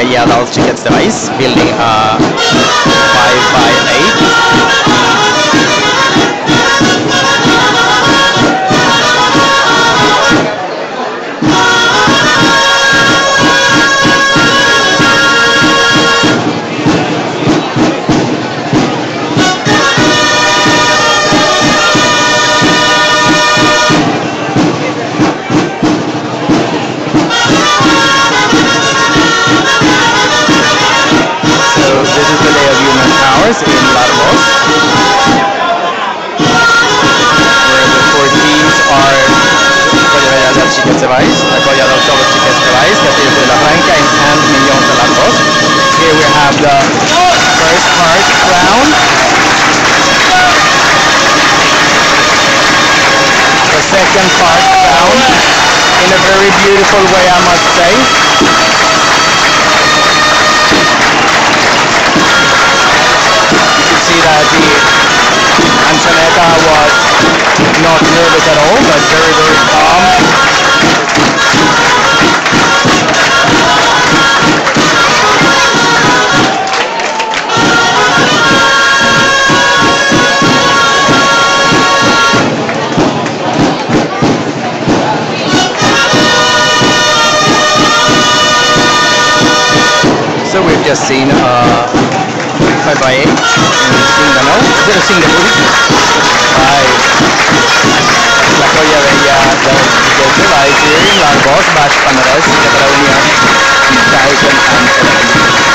Bahia Adult Tickets device, building a 5x8. In Larmos, where the four teams are Colla del Chiquets de Valls, Colla del Solos Chiquets de Valls, Castillo de la Franca, and Millón de Larmos. Here we have the first part round. The second part round, in a very beautiful way, I must say. See that the Antonetta was not nervous at all, but very, very calm. So we've just seen 5x8 in Singano, by la Colla Bella del Chiquets de Valls here in Larmos, Baix Penedès, Catalunya 2011.